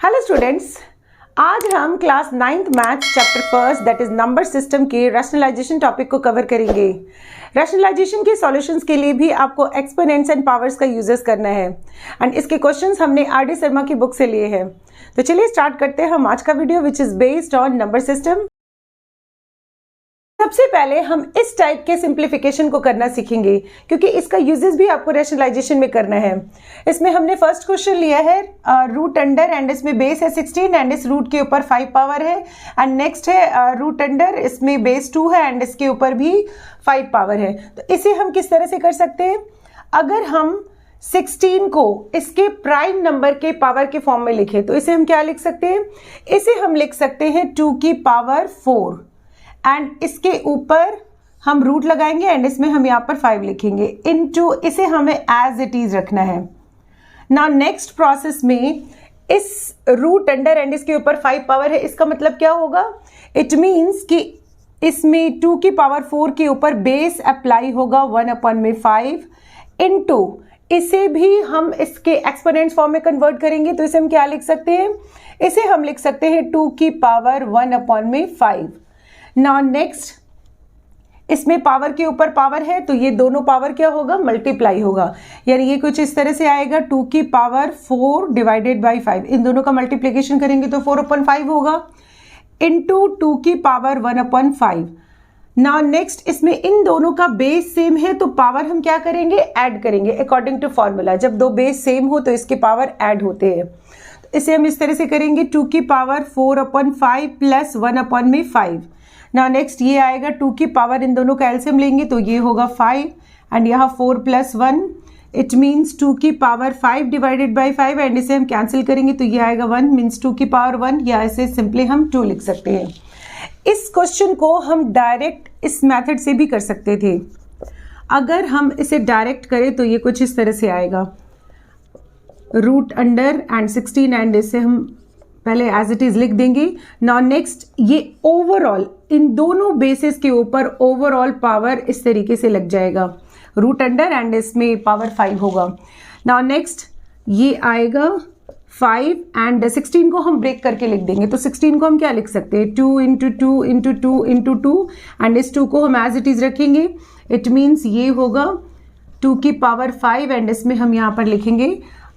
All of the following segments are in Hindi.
हेलो स्टूडेंट्स, आज हम class 9th math chapter first that is number system के रैशनलाइजेशन टॉपिक को कवर करेंगे। रैशनलाइजेशन के सॉल्यूशंस के लिए भी आपको एक्सपोनेंट्स एंड पावर्स का यूजेस करना है एंड इसके क्वेश्चंस हमने आर.डी. शर्मा की बुक से लिए हैं। तो चलिए स्टार्ट करते हैं हम आज का video which is based on number system. सबसे पहले हम इस टाइप के सिंप्लीफिकेशन को करना सीखेंगे क्योंकि इसका यूजेस भी आपको रैशनलाइजेशन में करना है। इसमें हमने फर्स्ट क्वेश्चन लिया है रूट अंडर एंड इसमें बेस है 16 एंड इस रूट के ऊपर 5 पावर है एंड नेक्स्ट है रूट अंडर, इसमें बेस 2 है एंड इसके ऊपर भी 5 पावर है। तो इसे हम किस तरह से कर सकते हैं? अगर हम 16 को इसके प्राइम नंबर के पावर के फॉर्म में लिखें तो इसे हम क्या लिख सकते हैं? इसे हम लिख सकते हैं 2 की पावर 4 एंड इसके ऊपर हम रूट लगाएंगे एंड इसमें हम यहाँ पर 5 लिखेंगे इनटू, इसे हमें एज इट इज रखना है। नाउ नेक्स्ट प्रोसेस में इस रूट अंडर एंड इसके ऊपर 5 पावर है, इसका मतलब क्या होगा? इट मीन्स कि इसमें 2 की पावर 4 के ऊपर बेस अप्लाई होगा 1/5 इनटू, इसे भी हम इसके एक्सपोनेंट्स फॉर्म में कन्वर्ट करेंगे तो इसे हम क्या लिख सकते हैं? इसे हम लिख सकते हैं 2 की पावर 1/5। नाउ नेक्स्ट, इसमें पावर के ऊपर पावर है तो ये दोनों पावर क्या होगा? मल्टीप्लाई होगा, यानी ये कुछ इस तरह से आएगा 2 की पावर 4 डिवाइडेड बाई 5। इन दोनों का मल्टीप्लिकेशन करेंगे तो 4/5 होगा इनटू 2 की पावर 1/5। नाउ नेक्स्ट, इसमें इन दोनों का बेस सेम है तो पावर हम क्या करेंगे? ऐड करेंगे अकॉर्डिंग टू फॉर्मूला। जब दो बेस सेम हो तो इसके पावर ऐड होते हैं। तो इसे हम इस तरह से करेंगे 2 की पावर 4/5 प्लस 1/5। नाउ नेक्स्ट ये आएगा 2 की पावर, इन दोनों का एलसीएम लेंगे तो ये होगा 5 एंड यहाँ 4 प्लस 1 इट मीन्स 2 की पावर 5 डिवाइडेड बाई 5 एंड इसे हम कैंसिल करेंगे तो ये आएगा 1 मीन्स 2 की पावर 1, या इसे सिंपली हम 2 लिख सकते हैं। इस क्वेश्चन को हम डायरेक्ट इस मेथड से भी कर सकते थे। अगर हम इसे डायरेक्ट करें तो ये कुछ इस तरह से आएगा रूट अंडर एंड 16 एंड इसे हम पहले एज इट इज लिख देंगे। नाउ नेक्स्ट, ये ओवरऑल इन दोनों बेसिस के ऊपर ओवरऑल पावर इस तरीके से लग जाएगा रूट अंडर एंड इसमें पावर 5 होगा। नाउ नेक्स्ट ये आएगा 5 एंड 16 को हम ब्रेक करके लिख देंगे तो 16 को हम क्या लिख सकते हैं? 2 इंटू 2 इंटू 2 इंटू 2 एंड इस 2 को हम एज इट इज रखेंगे। इट मीन्स ये होगा 2 की पावर 5 एंड इसमें हम यहाँ पर लिखेंगे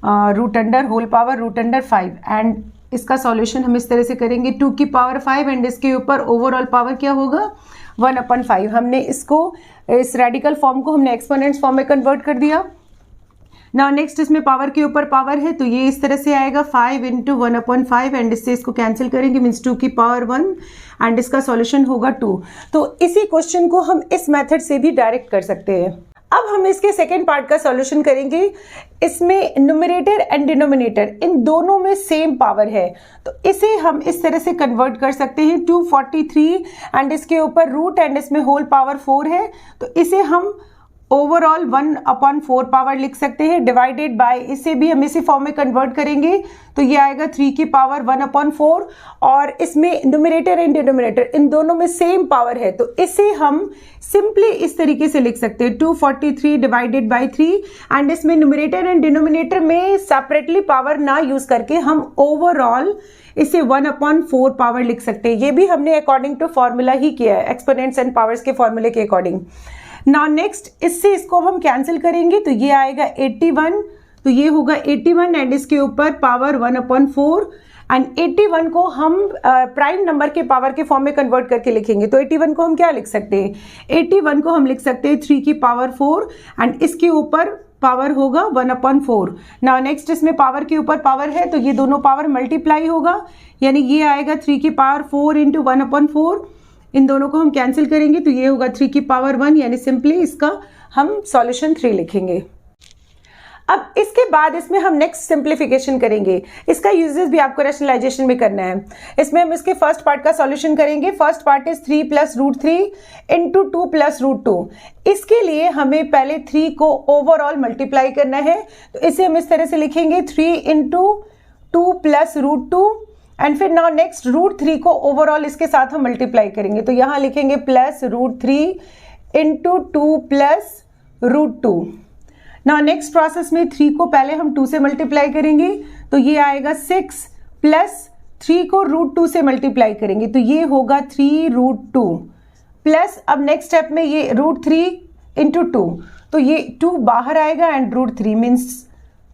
root under whole power root under 5 and इसका सॉल्यूशन हम इस तरह से करेंगे 2 की पावर 5 एंड इसके ऊपर ओवरऑल पावर क्या होगा? 1/5। हमने इसको इस रेडिकल फॉर्म को हमने एक्सपोनेंट्स फॉर्म में कन्वर्ट कर दिया। नाउ नेक्स्ट, इसमें पावर के ऊपर पावर है तो ये इस तरह से आएगा 5 इंटू 1/5 एंड इससे इसको कैंसिल करेंगे मीन्स 2 की पावर 1 एंड इसका सॉल्यूशन होगा 2। तो इसी क्वेश्चन को हम इस मेथड से भी डायरेक्ट कर सकते हैं। अब हम इसके सेकेंड पार्ट का सॉल्यूशन करेंगे। इसमें न्यूमरेटर एंड डिनोमिनेटर इन दोनों में सेम पावर है तो इसे हम इस तरह से कन्वर्ट कर सकते हैं 243 एंड इसके ऊपर रूट एंड इसमें होल पावर 4 है तो इसे हम ओवरऑल 1/4 पावर लिख सकते हैं डिवाइडेड बाय, इसे भी हम इसी फॉर्म में कन्वर्ट करेंगे तो ये आएगा 3 की पावर 1/4 और इसमें न्यूमरेटर एंड डिनोमिनेटर इन दोनों में सेम पावर है तो इसे हम सिंपली इस तरीके से लिख सकते हैं 243 डिवाइडेड बाई 3 एंड इसमें न्यूमरेटर एंड डिनोमिनेटर में सेपरेटली पावर ना यूज करके हम ओवरऑल इसे 1/4 पावर लिख सकते हैं। ये भी हमने अकॉर्डिंग टू फॉर्मूला ही किया है, एक्सपोनेंट्स एंड पावर्स के फॉर्मूले के अकॉर्डिंग। नाउ नेक्स्ट, इससे इसको हम कैंसिल करेंगे तो ये आएगा 81 तो ये होगा 81 एंड इसके ऊपर पावर 1/4 एंड 81 को हम प्राइम नंबर के पावर के फॉर्म में कन्वर्ट करके लिखेंगे तो 81 को हम क्या लिख सकते हैं? 81 को हम लिख सकते हैं 3 की पावर 4 एंड इसके ऊपर पावर होगा 1/4। नाउ नेक्स्ट, इसमें पावर के ऊपर पावर है तो ये दोनों पावर मल्टीप्लाई होगा, यानी ये आएगा 3 की पावर 4 इंटू 1/4। इन दोनों को हम कैंसिल करेंगे तो ये होगा 3 की पावर 1, यानी सिंपली इसका हम सॉल्यूशन 3 लिखेंगे। अब इसके बाद इसमें हम नेक्स्ट सिंप्लीफिकेशन करेंगे। इसका यूजेस भी आपको रैशनलाइजेशन में करना है। इसमें हम इसके फर्स्ट पार्ट का सॉल्यूशन करेंगे। First part is 3 plus root 3 into 2 plus root 2। इसके लिए हमें पहले 3 को ओवरऑल मल्टीप्लाई करना है तो इसे हम इस तरह से लिखेंगे 3 इंटू 2 प्लस रूट 2 एंड फिर नाउ नेक्स्ट रूट 3 को ओवरऑल इसके साथ हम मल्टीप्लाई करेंगे तो यहां लिखेंगे plus root 3 into 2 plus root 2। Now next process में 3 को पहले हम 2 से मल्टीप्लाई करेंगे तो ये आएगा 6 प्लस 3 को √2 से मल्टीप्लाई करेंगे तो ये होगा 3√2 प्लस अब नेक्स्ट स्टेप में ये √3 इंटू 2 तो ये 2 बाहर आएगा एंड √3 मीन्स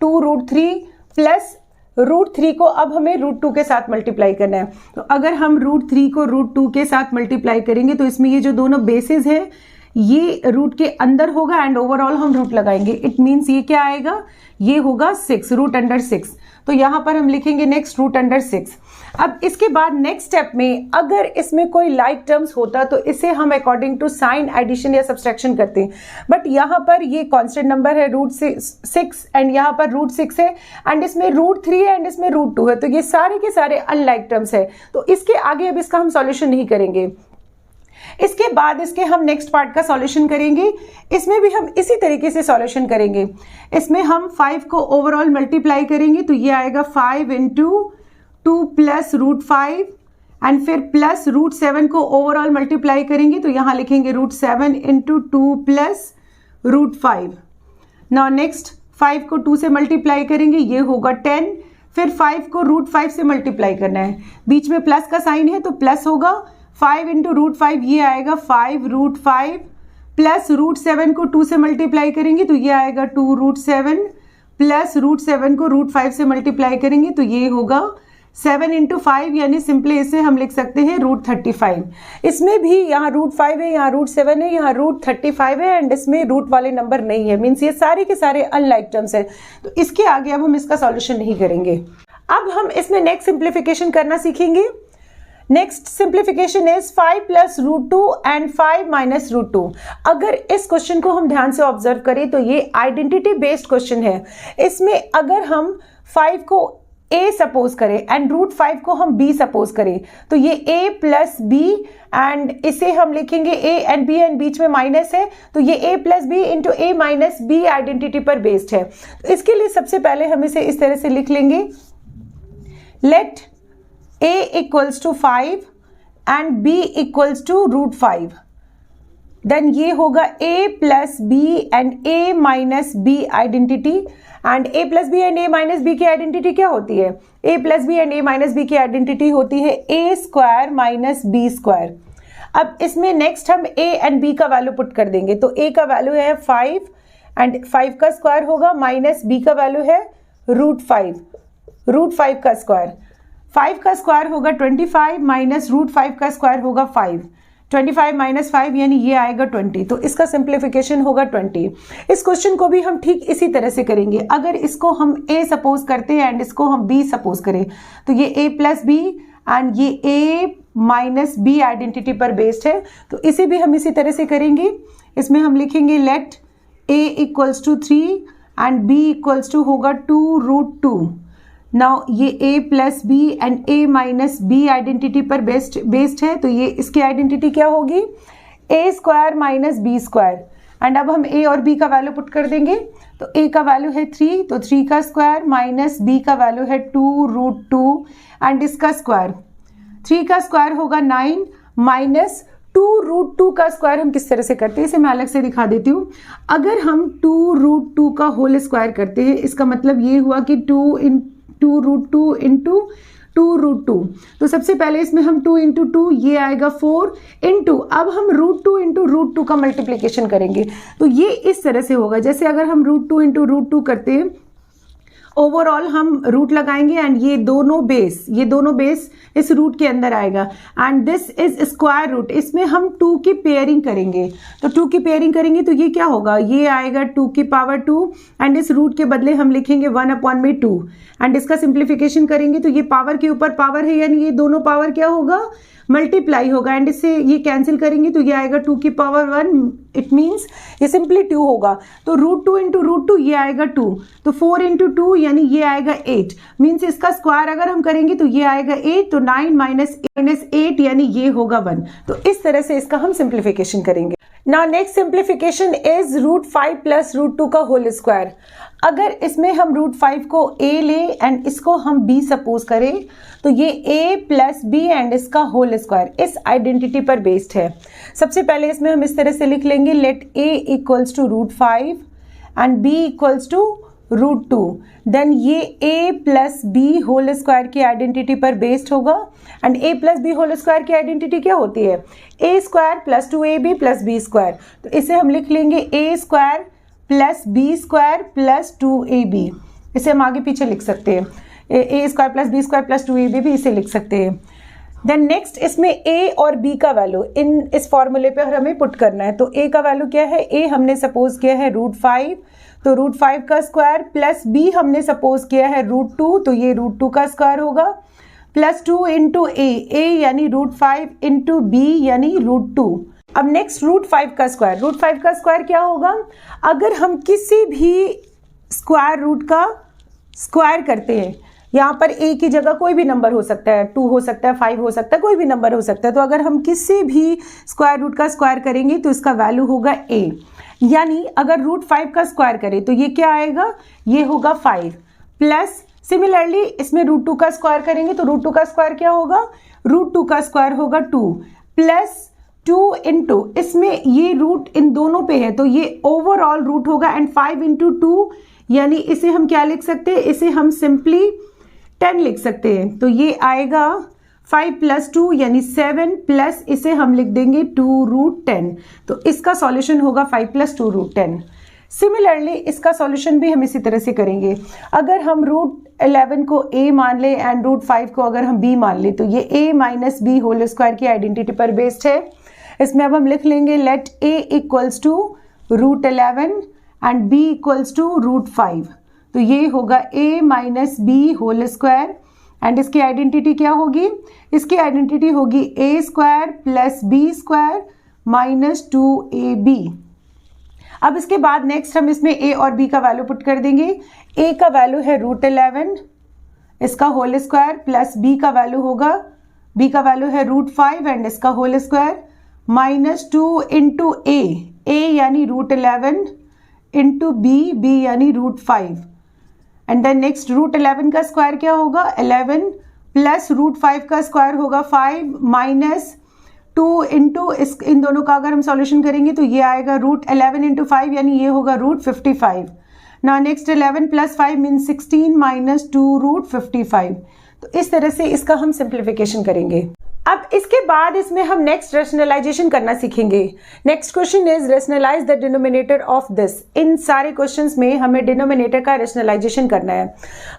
2√3 प्लस √3 को अब हमें √2 के साथ मल्टीप्लाई करना है। तो अगर हम √3 को √2 के साथ मल्टीप्लाई करेंगे तो इसमें ये जो दोनों बेसिस है ये रूट के अंदर होगा एंड ओवरऑल हम रूट लगाएंगे। इट मीन्स ये क्या आएगा, ये होगा 6 √6। तो यहाँ पर हम लिखेंगे नेक्स्ट √6। अब इसके बाद नेक्स्ट स्टेप में अगर इसमें कोई लाइक टर्म्स होता तो इसे हम अकॉर्डिंग टू साइन एडिशन या सब्सट्रैक्शन करते हैं, बट यहाँ पर ये कांस्टेंट नंबर है √6 एंड यहाँ पर √6 है एंड इसमें √3 एंड इसमें √2 है, तो ये सारे के सारे अनलाइक टर्म्स है। तो इसके आगे अब इसका हम सॉल्यूशन नहीं करेंगे। इसके बाद इसके हम नेक्स्ट पार्ट का सॉल्यूशन करेंगे। इसमें भी हम इसी तरीके से सॉल्यूशन करेंगे। इसमें हम 5 को ओवरऑल मल्टीप्लाई करेंगे तो ये आएगा 5 इंटू 2 प्लस √5 एंड फिर प्लस √7 को ओवरऑल मल्टीप्लाई करेंगे तो यहाँ लिखेंगे √7 इंटू 2 प्लस √5। नाउ नेक्स्ट 5 को 2 से मल्टीप्लाई करेंगे, ये होगा 10। फिर 5 को √5 से मल्टीप्लाई करना है, बीच में प्लस का साइन है तो प्लस होगा। 5 इंटू √5 ये आएगा 5√5 प्लस √7 को 2 से मल्टीप्लाई करेंगे तो ये आएगा 2√7 प्लस √7 को √5 से मल्टीप्लाई करेंगे तो ये होगा 7 इंटू 5 यानी सिंपली इसे हम लिख सकते हैं √35। इसमें भी यहाँ √5 है, यहाँ √7 है, यहाँ √35 है एंड इसमें रूट वाले नंबर नहीं है, मीन्स ये सारे के सारे अनलाइक टर्म्स है। तो इसके आगे अब हम इसका सॉल्यूशन नहीं करेंगे। अब हम इसमें नेक्स्ट सिंप्लीफिकेशन करना सीखेंगे। Next simplification is 5 plus √2 and 5 minus √2। अगर इस क्वेश्चन को हम ध्यान से ऑब्जर्व करें तो ये आइडेंटिटी बेस्ड क्वेश्चन है। इसमें अगर हम 5 को a सपोज करें एंड √5 को हम b सपोज करें तो ये a प्लस b एंड इसे हम लिखेंगे a एंड b एंड बीच में माइनस है तो ये a plus b into a minus b identity पर बेस्ड है। तो इसके लिए सबसे पहले हम इसे इस तरह से लिख लेंगे, let a equals to 5 and b equals to √5। Then ये होगा a plus b and a minus b identity and a plus b and a minus b की आइडेंटिटी क्या होती है, a plus b and a minus b की आइडेंटिटी होती है a square minus b square. अब इसमें नेक्स्ट हम a एंड b का वैल्यू पुट कर देंगे तो a का वैल्यू है 5 एंड 5 का स्क्वायर होगा माइनस b का वैल्यू है √5 का स्क्वायर। 5 का स्क्वायर होगा 25 माइनस √5 का स्क्वायर होगा 5। 25 माइनस 5 यानी ये आएगा 20। तो इसका सिंप्लीफिकेशन होगा 20। इस क्वेश्चन को भी हम ठीक इसी तरह से करेंगे। अगर इसको हम a सपोज करते हैं एंड इसको हम b सपोज करें तो ये a प्लस b एंड ये a माइनस b आइडेंटिटी पर बेस्ड है तो इसे भी हम इसी तरह से करेंगे। इसमें हम लिखेंगे let a equals to 3 and b equals to होगा 2√2। नाउ ये a plus B and a minus B identity पर बेस्ड है तो ये इसकी आइडेंटिटी क्या होगी, a square minus b square. And अब हम a और b का वैल्यू पुट कर देंगे तो a का वैल्यू है 3 तो 3 का स्क्वायर माइनस b का वैल्यू है 2√2 एंड इसका स्क्वायर 3 का स्क्वायर होगा 9 माइनस 2√2 का स्क्वायर हम किस तरह से करते हैं इसे मैं अलग से दिखा देती हूँ। अगर हम 2√2 का होल स्क्वायर करते हैं इसका मतलब ये हुआ कि 2√2 इंटू 2√2। तो सबसे पहले इसमें हम 2 इंटू 2 ये आएगा 4 इंटू अब हम √2 इंटू √2 का मल्टीप्लीकेशन करेंगे तो ये इस तरह से होगा जैसे अगर हम √2 इंटू √2 करते हैं ओवरऑल हम रूट लगाएंगे एंड ये दोनों बेस इस रूट के अंदर आएगा and this is square root. इसमें हम 2 की पेयरिंग करेंगे तो 2 की पेयरिंग करेंगे तो ये क्या होगा, ये आएगा 2 की पावर 2 एंड इस रूट के बदले हम लिखेंगे 1/2 एंड इसका सिंप्लीफिकेशन करेंगे तो ये पावर के ऊपर पावर है यानी ये दोनों पावर क्या होगा, मल्टीप्लाई होगा एंड इससे ये कैंसिल करेंगे तो ये आएगा 2 की पावर 1। इट मीन्स ये सिंपली 2 होगा तो √2 इंटू √2 ये आएगा 2 तो 4 इंटू 2 यानी ये आएगा 8। मीन्स इसका स्क्वायर अगर हम करेंगे तो ये आएगा 8 तो 9 माइनस 8 यानी ये होगा 1। तो इस तरह से इसका हम सिंप्लीफिकेशन करेंगे। Now next simplification is √5 plus √2 का होल स्क्वायर। अगर इसमें हम √5 को a ले एंड इसको हम b सपोज करें तो ये a प्लस b एंड इसका होल स्क्वायर इस आइडेंटिटी पर बेस्ड है। सबसे पहले इसमें हम इस तरह से लिख लेंगे let a equals to √5 and b equals to √2, then ये a plus B whole square की आइडेंटिटी पर बेस्ड होगा। And a plus B whole square की आइडेंटिटी क्या होती है? a square plus 2ab plus b square. तो इसे हम लिख लेंगे a square plus b square plus 2ab। इसे हम आगे पीछे लिख सकते हैं, a square plus b square plus 2ab भी इसे लिख सकते हैं। देन नेक्स्ट इसमें a और b का वैल्यू इस फॉर्मूले पे हमें पुट करना है। तो a का वैल्यू क्या है? a हमने सपोज किया है √5, तो √5 का स्क्वायर प्लस b हमने सपोज किया है √2, तो ये √2 का स्क्वायर होगा प्लस 2 इंटू a यानी √5 इंटू b यानी √2। अब नेक्स्ट √5 का स्क्वायर, √5 का स्क्वायर क्या होगा? अगर हम किसी भी स्क्वायर रूट का स्क्वायर करते हैं, यहाँ पर a की जगह कोई भी नंबर हो सकता है, 2 हो सकता है, 5 हो सकता है, कोई भी नंबर हो सकता है। तो अगर हम किसी भी स्क्वायर रूट का स्क्वायर करेंगे तो इसका वैल्यू होगा a। यानी अगर √5 का स्क्वायर करें तो ये क्या आएगा? ये होगा 5 प्लस सिमिलरली इसमें √2 का स्क्वायर करेंगे तो √2 का स्क्वायर क्या होगा? √2 का स्क्वायर होगा 2 प्लस 2 इंटू इसमें ये रूट इन दोनों पे है तो ये ओवरऑल रूट होगा एंड 5 इंटू 2 यानी इसे हम क्या लिख सकते हैं? इसे हम सिंपली 10 लिख सकते हैं। तो ये आएगा 5 प्लस 2 यानी 7 प्लस इसे हम लिख देंगे 2√10। तो इसका सॉल्यूशन होगा 5 प्लस 2√10। सिमिलरली इसका सॉल्यूशन भी हम इसी तरह से करेंगे। अगर हम √11 को a मान ले एंड √5 को अगर हम b मान ले तो ये a minus B whole square की आइडेंटिटी पर बेस्ड है। इसमें अब हम लिख लेंगे let a equals to √11 and b equals to √5। तो ये होगा a minus B whole square and इसकी आइडेंटिटी क्या होगी? इसकी आइडेंटिटी होगी a square plus b square minus 2ab। अब इसके बाद नेक्स्ट हम इसमें a और b का वैल्यू पुट कर देंगे। a का वैल्यू है √11 इसका होल स्क्वायर प्लस b का वैल्यू होगा, b का वैल्यू है √5 एंड इसका whole square minus 2 into a यानी √11 इंटू b यानी √5 एंड देन नेक्स्ट √11 का स्क्वायर क्या होगा? 11 प्लस √5 का स्क्वायर होगा 5 माइनस 2 इंटू इन दोनों का अगर हम सॉल्यूशन करेंगे तो ये आएगा √11 इंटू 5 यानी ये होगा √55। ना नेक्स्ट 11 प्लस 5 मीन 16 माइनस 2√55। तो इस तरह से इसका हम सिंप्लीफिकेशन करेंगे। अब इसके बाद इसमें हम नेक्स्ट रेशनलाइजेशन करना सीखेंगे। Next question is rationalise the denominator of this. इन सारे क्वेश्चंस में हमें डिनोमिनेटर का रेशनलाइजेशन करना है।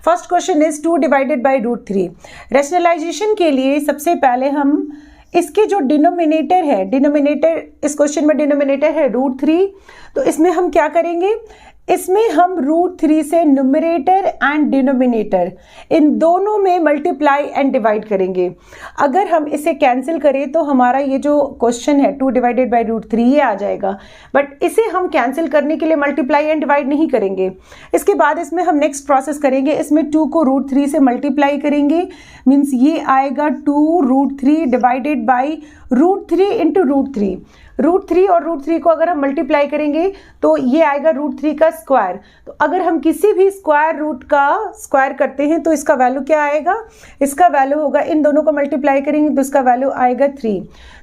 First question is 2 divided by √3। Rationalisation के लिए सबसे पहले हम इसके जो डिनोमिनेटर है, डिनोमिनेटर इस क्वेश्चन में डिनोमिनेटर है √3, तो इसमें हम क्या करेंगे? इसमें हम √3 से न्यूमरेटर एंड डिनोमिनेटर इन दोनों में मल्टीप्लाई एंड डिवाइड करेंगे। अगर हम इसे कैंसिल करें तो हमारा ये जो क्वेश्चन है 2 डिवाइडेड बाय √3 ये आ जाएगा, बट इसे हम कैंसिल करने के लिए मल्टीप्लाई एंड डिवाइड नहीं करेंगे। इसके बाद इसमें हम नेक्स्ट प्रोसेस करेंगे, इसमें 2 को √3 से मल्टीप्लाई करेंगे, मीन्स ये आएगा 2√3 डिवाइडेड बाई √3 इंटू √3। √3 और √3 को अगर हम मल्टीप्लाई करेंगे तो ये आएगा √3 का स्क्वायर। तो अगर हम किसी भी स्क्वायर रूट का स्क्वायर करते हैं तो इसका वैल्यू क्या आएगा? इसका वैल्यू होगा, इन दोनों को मल्टीप्लाई करेंगे तो इसका वैल्यू आएगा 3।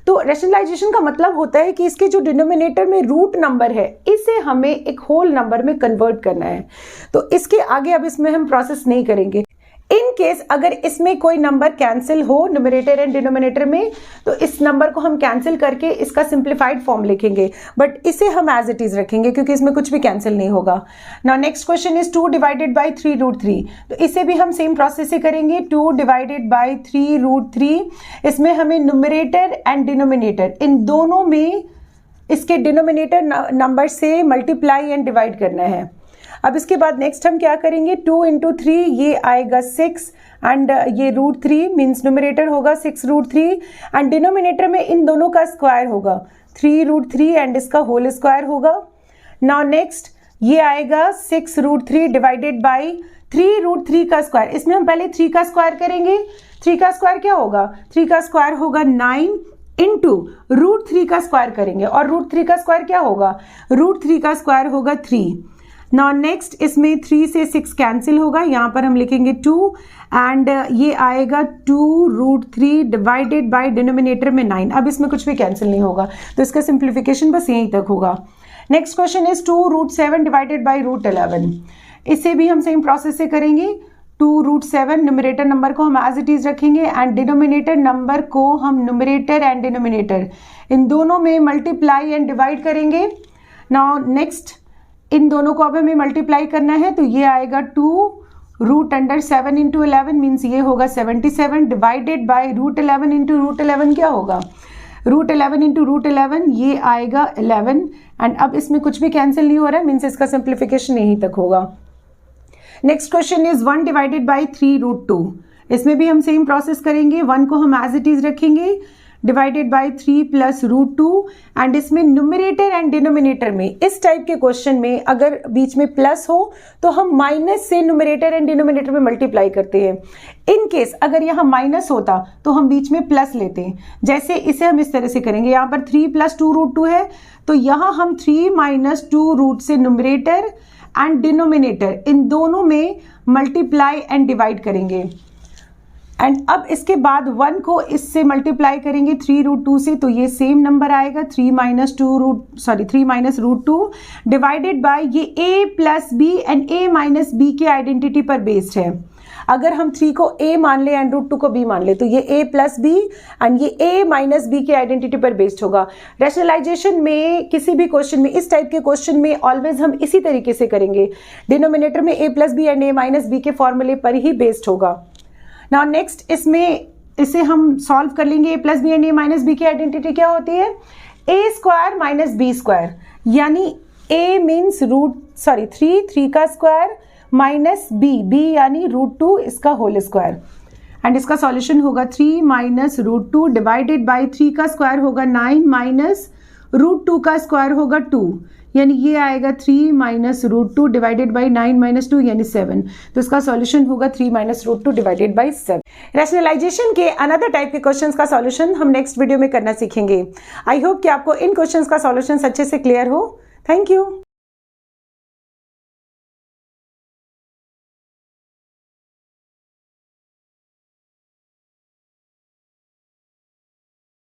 तो रेशनलाइजेशन का मतलब होता है कि इसके जो डिनोमिनेटर में रूट नंबर है इसे हमें एक होल नंबर में कन्वर्ट करना है। तो इसके आगे अब इसमें हम प्रोसेस नहीं करेंगे। इन केस अगर इसमें कोई नंबर कैंसिल हो न्यूमरेटर एंड डिनोमिनेटर में तो इस नंबर को हम कैंसिल करके इसका सिंप्लीफाइड फॉर्म लिखेंगे, बट इसे हम एज इट इज रखेंगे क्योंकि इसमें कुछ भी कैंसिल नहीं होगा। Now next question is 2 divided bye 3√3। तो इसे भी हम सेम प्रोसेस से करेंगे, 2 डिवाइडेड बाय 3√3। इसमें हमें न्यूमरेटर एंड डिनोमिनेटर इन दोनों में इसके डिनोमिनेटर नंबर से मल्टीप्लाई एंड डिवाइड करना है। अब इसके बाद नेक्स्ट हम क्या करेंगे, 2 इंटू 3 ये आएगा 6 एंड ये √3 मीन्स न्यूमरेटर होगा 6√3 एंड डिनोमिनेटर में इन दोनों का स्क्वायर होगा 3√3 एंड इसका होल स्क्वायर होगा। नाउ नेक्स्ट ये आएगा 6√3 डिवाइडेड बाई 3√3 का स्क्वायर। इसमें हम पहले 3 का स्क्वायर करेंगे। 3 का स्क्वायर क्या होगा? 3 का स्क्वायर होगा 9 इंटू √3 का स्क्वायर करेंगे और √3 का स्क्वायर क्या होगा? √3 का स्क्वायर होगा 3। नाउ नेक्स्ट इसमें 3 से 6 कैंसिल होगा, यहाँ पर हम लिखेंगे 2 एंड ये आएगा 2√3 डिवाइडेड बाय डिनोमिनेटर में 9। अब इसमें कुछ भी कैंसिल नहीं होगा तो इसका सिंप्लीफिकेशन बस यहीं तक होगा। Next question is 2√7 divided by √11। इसे भी हम सेम प्रोसेस से करेंगे। 2√7 न्यूमरेटर नंबर को हम एज इट इज रखेंगे एंड डिनोमिनेटर नंबर को हम न्यूमरेटर एंड डिनोमिनेटर इन दोनों में मल्टीप्लाई एंड डिवाइड करेंगे। नाउ नेक्स्ट इन दोनों को अब हमें मल्टीप्लाई करना है, तो ये आएगा 2√7 इंटू 11 मीन्स ये होगा 77 डिवाइडेड बाई √11 इंटू √11 क्या होगा, √11 इंटू √11 ये आएगा 11 एंड अब इसमें कुछ भी कैंसिल नहीं हो रहा है मीन्स इसका सिंप्लीफिकेशन यहीं तक होगा। Next question is 1 divided by 3√2। इसमें भी हम सेम प्रोसेस करेंगे, 1 को हम एज इट इज रखेंगे डिवाइडेड बाई 3 प्लस √2 एंड इसमें न्यूमरेटर एंड डिनोमिनेटर में इस टाइप के क्वेश्चन में अगर बीच में प्लस हो तो हम माइनस से न्यूमरेटर एंड डिनोमिनेटर में मल्टीप्लाई करते हैं। इन केस अगर यहाँ माइनस होता तो हम बीच में प्लस लेते हैं। जैसे इसे हम इस तरह से करेंगे, यहाँ पर 3 प्लस 2√2 है तो यहाँ हम 3 माइनस 2 से न्यूमरेटर एंड डिनोमिनेटर इन दोनों में मल्टीप्लाई एंड डिवाइड करेंगे एंड अब इसके बाद 1 को इससे मल्टीप्लाई करेंगे 3√2 से तो ये सेम नंबर आएगा 3 माइनस √2 डिवाइडेड बाय ये a plus B and a minus B के आइडेंटिटी पर बेस्ड है। अगर हम 3 को a मान ले एंड √2 को b मान ले तो ये a प्लस बी एंड ये a माइनस बी के आइडेंटिटी पर बेस्ड होगा। रैशनलाइजेशन में किसी भी क्वेश्चन में इस टाइप के क्वेश्चन में ऑलवेज हम इसी तरीके से करेंगे, डिनोमिनेटर में a plus B and a minus B के फॉर्मूले पर ही बेस्ड होगा। नाउ नेक्स्ट इसमें इसे हम सॉल्व कर लेंगे। a plus B and a minus B की आइडेंटिटी क्या होती है, a square minus B square, यानी a मीन्स 3 का स्क्वायर माइनस b यानी √2 इसका होल स्क्वायर एंड इसका सॉल्यूशन होगा 3 माइनस √2 डिवाइडेड बाई 3 का स्क्वायर होगा 9 माइनस √2 का स्क्वायर होगा 2 यानी ये आएगा 3 माइनस √2 डिवाइडेड बाई 9 माइनस 2 यानी 7। तो इसका सॉल्यूशन होगा 3 माइनस √2 डिवाइडेड बाई 7। रैशनलाइजेशन के अनदर टाइप के क्वेश्चंस का सॉल्यूशन हम नेक्स्ट वीडियो में करना सीखेंगे। आई होप कि आपको इन क्वेश्चंस का सॉल्यूशन अच्छे से क्लियर हो। Thank you.